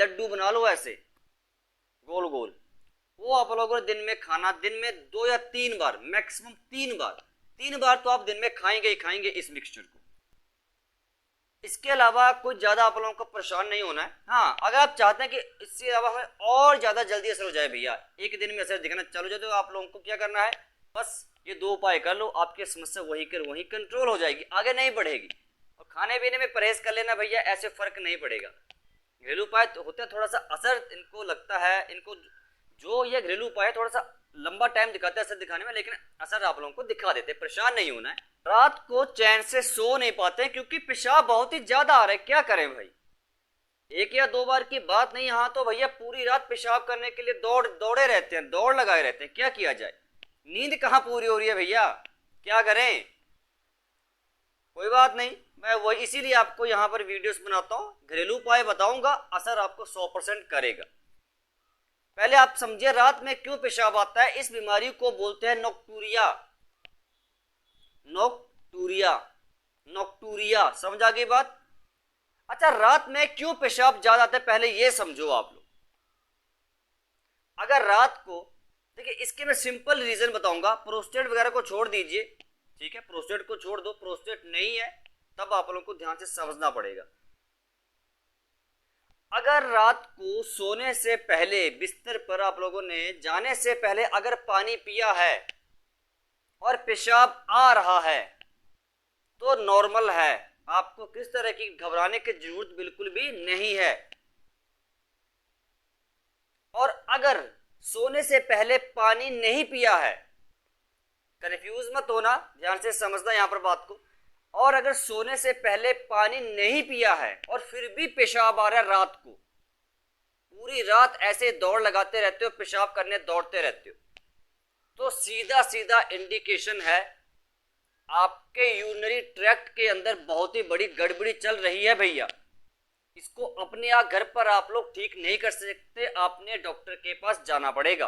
लड्डू बना लो ऐसे गोल गोल, वो आप लोगों को दिन में खाना, दिन में 2 या 3 बार, मैक्सिमम 3 बार तो आप दिन में खाएंगे ही खाएंगे इस मिक्सचर को। इसके अलावा कुछ ज्यादा आप लोगों को परेशान नहीं होना है। हाँ, अगर आप चाहते हैं कि इससे अलावा हमें और ज्यादा जल्दी असर हो जाए भैया, एक दिन में असर दिखना चालू हो जाए, तो आप लोगों को क्या करना है, बस ये 2 उपाय कर लो, आपकी समस्या वहीं कर वहीं कंट्रोल हो जाएगी, आगे नहीं बढ़ेगी। और खाने पीने में परहेज कर लेना भैया, ऐसे फर्क नहीं पड़ेगा। घरेलू उपाय तो होते हैं, थोड़ा सा असर इनको लगता है, इनको जो ये घरेलू उपाय थोड़ा सा लंबा टाइम दिखाते हैं असर दिखाने में, लेकिन असर आप लोगों को दिखा देते हैं, परेशान नहीं होना है। रात को चैन से सो नहीं पाते क्योंकि पेशाब बहुत ही ज्यादा आ रहा है, क्या करें भाई, 1 या 2 बार की बात नहीं, यहाँ तो भैया पूरी रात पेशाब करने के लिए दौड़े रहते हैं, दौड़ लगाए रहते हैं, क्या किया जाए, नींद कहाँ पूरी हो रही है भैया, क्या करें। कोई बात नहीं, मैं वही इसीलिए आपको यहाँ पर वीडियोस बनाता हूँ, घरेलू उपाय बताऊंगा, असर आपको 100% करेगा। पहले आप समझिए रात में क्यों पेशाब आता है। इस बीमारी को बोलते हैं नोक्टूरिया, नोक्टूरिया, नोक्टूरिया, समझ आ गई बात। अच्छा, रात में क्यों पेशाब ज्यादा आता है, पहले ये समझो आप लोग। अगर रात को, देखिए इसके मैं सिंपल रीजन बताऊंगा, प्रोस्टेट वगैरह को छोड़ दीजिए, ठीक है, प्रोस्टेट को छोड़ दो, प्रोस्टेट नहीं है तब आप लोगों को ध्यान से समझना पड़ेगा। अगर रात को सोने से पहले बिस्तर पर आप लोगों ने जाने से पहले अगर पानी पिया है और पेशाब आ रहा है तो नॉर्मल है, आपको किस तरह की घबराने की जरूरत बिल्कुल भी नहीं है। और अगर सोने से पहले पानी नहीं पिया है, कंफ्यूज मत होना, ध्यान से समझना यहां पर बात को, और अगर सोने से पहले पानी नहीं पिया है और फिर भी पेशाब आ रहा है रात को, पूरी रात ऐसे दौड़ लगाते रहते हो, पेशाब करने दौड़ते रहते हो, तो सीधा सीधा इंडिकेशन है आपके यूरिनरी ट्रैक्ट के अंदर बहुत ही बड़ी गड़बड़ी चल रही है भैया। इसको अपने आप घर पर आप लोग ठीक नहीं कर सकते, आपने डॉक्टर के पास जाना पड़ेगा।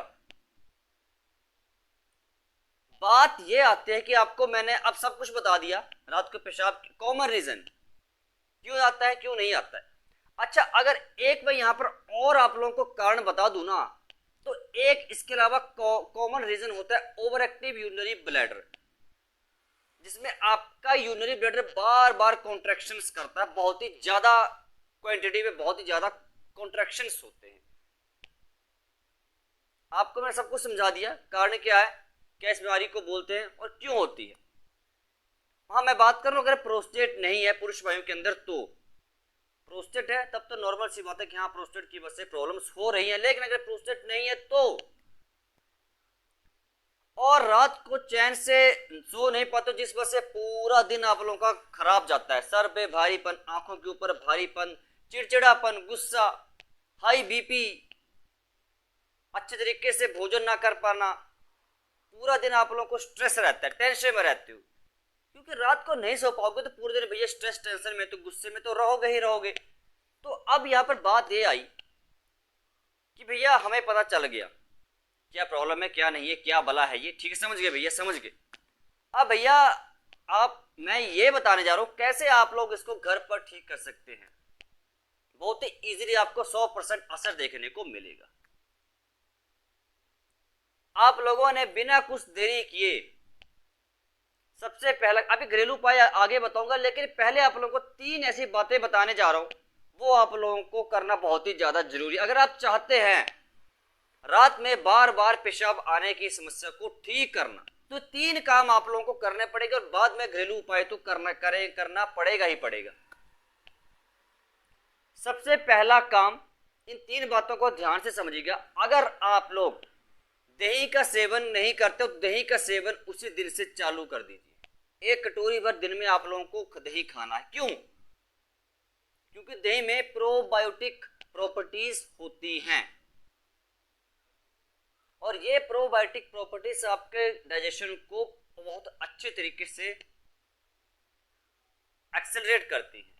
बात ये आती है कि आपको मैंने अब सब कुछ बता दिया, रात को पेशाब कॉमन रीजन क्यों आता है क्यों नहीं आता है। अच्छा, अगर एक मैं यहां पर और आप लोगों को कारण बता दूं ना, तो एक इसके अलावा कॉमन रीजन होता है ओवर एक्टिव यूरिनरी ब्लैडर, जिसमें आपका यूरिनरी ब्लैडर बार बार कॉन्ट्रैक्शंस करता है, बहुत ही ज्यादा क्वांटिटी में बहुत ही ज्यादा कॉन्ट्रैक्शंस होते हैं। आपको मैंने सब कुछ समझा दिया, कारण क्या है, क्या इस बीमारी को बोलते हैं और क्यों होती है। हाँ, मैं बात कर रहा हूं अगर प्रोस्टेट नहीं है पुरुष वायु के अंदर, तो प्रोस्टेट है तब तो नॉर्मल सी बात है कि हाँ प्रोस्टेट की वजह से प्रॉब्लम्स हो रही हैं, लेकिन अगर प्रोस्टेट नहीं है तो, और रात को चैन से सो नहीं पाते जिस वजह से पूरा दिन आप लोगों का खराब जाता है, सर पे भारीपन, आंखों के ऊपर भारीपन, चिड़चिड़ापन, गुस्सा, हाई बीपी, अच्छे तरीके से भोजन ना कर पाना, पूरा दिन आप लोगों को स्ट्रेस रहता है, टेंशन में रहते हो, क्योंकि रात को नहीं सो पाओगे तो पूरे दिन भैया स्ट्रेस टेंशन में तो गुस्से में तो रहोगे ही रहोगे। तो अब यहाँ पर बात ये आई कि भैया हमें पता चल गया क्या प्रॉब्लम है क्या नहीं है, क्या भला है ये, ठीक है, समझ गए भैया, समझ गए। अब भैया मैं ये बताने जा रहा हूं कैसे आप लोग इसको घर पर ठीक कर सकते हैं, बहुत ही इजीली आपको 100% असर देखने को मिलेगा। आप लोगों ने बिना कुछ देरी किए, सबसे पहला, अभी घरेलू उपाय आगे बताऊंगा, लेकिन पहले आप लोगों को 3 ऐसी बातें बताने जा रहा हूं, वो आप लोगों को करना बहुत ही ज्यादा जरूरी। अगर आप चाहते हैं रात में बार बार पेशाब आने की समस्या को ठीक करना, तो 3 काम आप लोगों को करने पड़ेगा, और बाद में घरेलू उपाय तो करना पड़ेगा ही पड़ेगा। सबसे पहला काम, इन 3 बातों को ध्यान से समझिएगा। अगर आप लोग दही का सेवन नहीं करते तो दही का सेवन उसी दिन से चालू कर दीजिए। 1 कटोरी भर दिन में आप लोगों को दही खाना है। क्यों? क्योंकि दही में प्रोबायोटिक प्रॉपर्टीज होती हैं, और ये प्रोबायोटिक प्रॉपर्टीज आपके डाइजेशन को बहुत अच्छे तरीके से एक्सेलरेट करती हैं।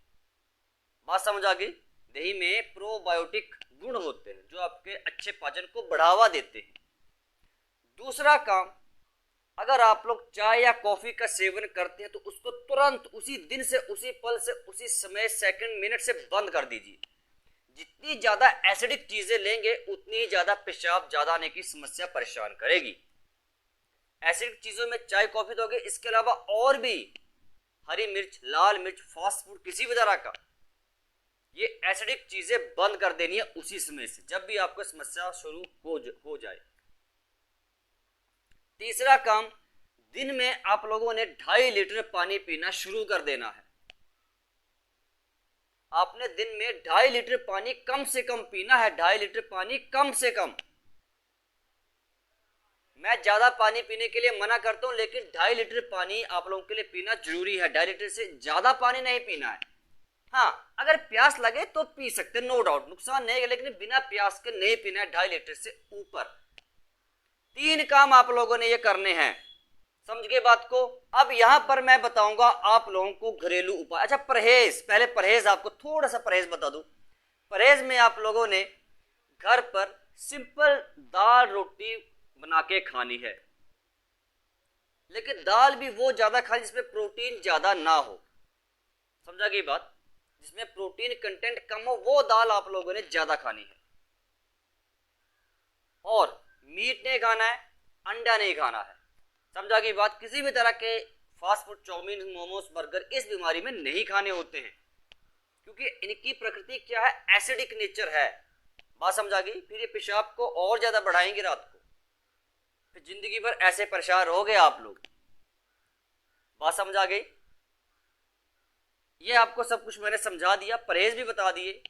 बात समझ आ गई? दही में प्रोबायोटिक गुण होते हैं जो आपके अच्छे पाचन को बढ़ावा देते हैं। दूसरा काम, अगर आप लोग चाय या कॉफी का सेवन करते हैं तो उसको तुरंत उसी दिन से, उसी पल से, उसी समय, सेकंड, मिनट से बंद कर दीजिए। जितनी ज्यादा एसिडिक चीजें लेंगे उतनी ज्यादा पेशाब ज्यादा आने की समस्या परेशान करेगी। एसिडिक चीजों में चाय कॉफी दोगे, इसके अलावा और भी हरी मिर्च, लाल मिर्च, फास्ट फूड किसी भी तरह का, ये एसिडिक चीजें बंद कर देनी है उसी समय से, जब भी आपको समस्या शुरू हो जाए। तीसरा काम, दिन में आप लोगों ने 2.5 लीटर पानी पीना शुरू कर देना है। आपने दिन में 2.5 लीटर पानी कम से कम पीना है, 2.5 लीटर पानी कम से कम। मैं ज्यादा पानी पीने के लिए मना करता हूं, लेकिन 2.5 लीटर पानी आप लोगों के लिए पीना जरूरी है। 2.5 लीटर से ज्यादा पानी नहीं पीना है। हाँ, अगर प्यास लगे तो पी सकते, नो डाउट, नुकसान नहीं है, लेकिन बिना प्यास के नहीं पीना है 2.5 लीटर से ऊपर। 3 काम आप लोगों ने ये करने हैं, समझ गए बात को। अब यहां पर मैं बताऊंगा आप लोगों को घरेलू उपाय। अच्छा, परहेज, पहले परहेज आपको थोड़ा सा परहेज बता दूं। परहेज में आप लोगों ने घर पर सिंपल दाल रोटी बना के खानी है, लेकिन दाल भी वो ज्यादा खानी जिसमें प्रोटीन ज्यादा ना हो, समझा गई बात। जिसमें प्रोटीन कंटेंट कम हो वो दाल आप लोगों ने ज्यादा खानी है। और मीट नहीं खाना है, अंडा नहीं खाना है, समझा गई बात। किसी भी तरह के fast food, chow mein, momos, burger इस बीमारी में नहीं खाने होते हैं, क्योंकि इनकी प्रकृति क्या है, एसिडिक नेचर है। बात समझा गई। फिर ये पेशाब को और ज्यादा बढ़ाएंगे रात को, फिर जिंदगी भर ऐसे परेशान रहोगे आप लोग। बात समझा गई। ये आपको सब कुछ मैंने समझा दिया, परहेज भी बता दिए,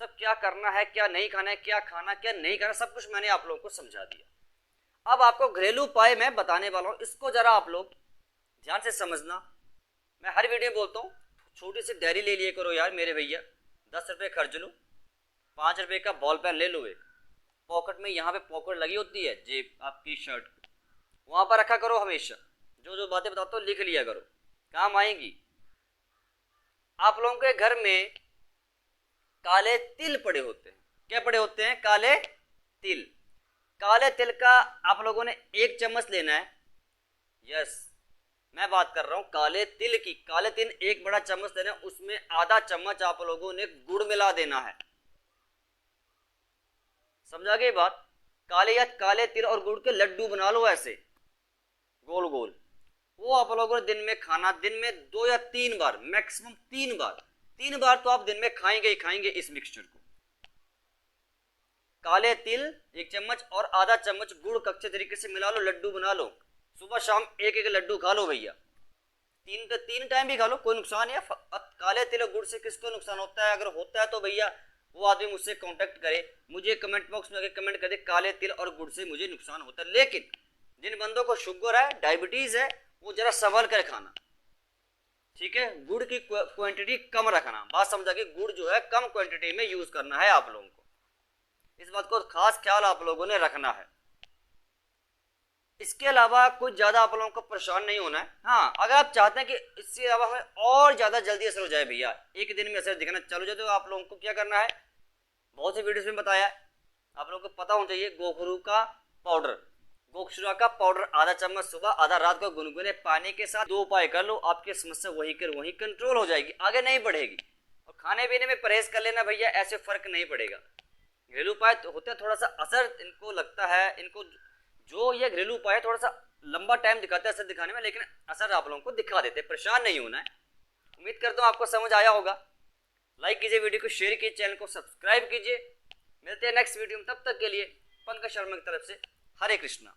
सब क्या करना है, क्या नहीं खाना है, क्या खाना क्या नहीं खाना, सब कुछ मैंने आप लोगों को समझा दिया। अब आपको घरेलू उपाय मैं बताने वाला हूं, इसको जरा आप लोग ध्यान से समझना। मैं हर वीडियो में बोलता हूँ, छोटी सी डायरी ले लिए करो यार मेरे भैया, 10 रुपये खर्च लो, 5 रुपये का बॉल पेन ले लो, एक पॉकेट में, यहाँ पे पॉकेट लगी होती है जेब आपकी शर्ट, वहां पर रखा करो हमेशा। जो जो बातें बताता हूँ लिख लिया करो, काम आएंगी। आप लोगों के घर में काले तिल पड़े होते हैं, क्या पड़े होते हैं, काले तिल। काले तिल का आप लोगों ने 1 चम्मच लेना है। यस, मैं बात कर रहा हूं काले तिल की। काले तिल 1 बड़ा चम्मच लेना है, उसमें आधा चम्मच आप लोगों ने गुड़ मिला देना है, समझा गई बात। काले तिल और गुड़ के लड्डू बना लो ऐसे गोल गोल, वो आप लोगों ने दिन में खाना, दिन में 2 या 3 बार, मैक्सिमम 3 बार, 3 बार तो आप दिन में खाएंगे ही खाएंगे इस मिक्सचर को। काले तिल 1 चम्मच और आधा चम्मच गुड़ अच्छे तरीके से मिला लो, लड्डू बना लो। सुबह शाम 1-1 लड्डू खा लो भैया, 3 टाइम भी खा लो, कोई नुकसान है। काले तिल और गुड़ से किसको नुकसान होता है? अगर होता है तो भैया वो आदमी मुझसे कांटेक्ट करे, मुझे कमेंट बॉक्स में कमेंट कर दे काले तिल और गुड़ से मुझे नुकसान होता है। लेकिन जिन बंदों को शुगर है, डायबिटीज है, वो जरा संभल कर खाना, ठीक है। गुड़ की क्वांटिटी कम रखना, बात समझा के। गुड़ जो है कम क्वांटिटी में यूज करना है आप लोगों को, इस बात को खास ख्याल आप लोगों ने रखना है। इसके अलावा कुछ ज्यादा आप लोगों को परेशान नहीं होना है। हाँ, अगर आप चाहते हैं कि इसके अलावा हमें और ज्यादा जल्दी असर हो जाए भैया, एक दिन में असर दिखाना चालू जाए, तो आप लोगों को क्या करना है, बहुत से वीडियोस में बताया है, आप लोगों को पता होना चाहिए। गोखरू का पाउडर, गोखुरा का पाउडर आधा चम्मच सुबह, आधा रात को गुनगुने पानी के साथ 2 उपाय कर लो, आपकी समस्या वही कंट्रोल हो जाएगी, आगे नहीं बढ़ेगी। और खाने पीने में परहेज कर लेना भैया, ऐसे फर्क नहीं पड़ेगा। घरेलू उपाय तो होते हैं, थोड़ा सा असर इनको लगता है, इनको जो ये घरेलू उपाय थोड़ा सा लंबा टाइम दिखाते हैं असर दिखाने में, लेकिन असर आप लोगों को दिखा देते हैं, परेशान नहीं होना है। उम्मीद करता हूँ आपको समझ आया होगा। लाइक कीजिए, वीडियो को शेयर कीजिए, चैनल को सब्सक्राइब कीजिए। मिलते हैं नेक्स्ट वीडियो में, तब तक के लिए पंकज शर्मा की तरफ से हरे कृष्णा।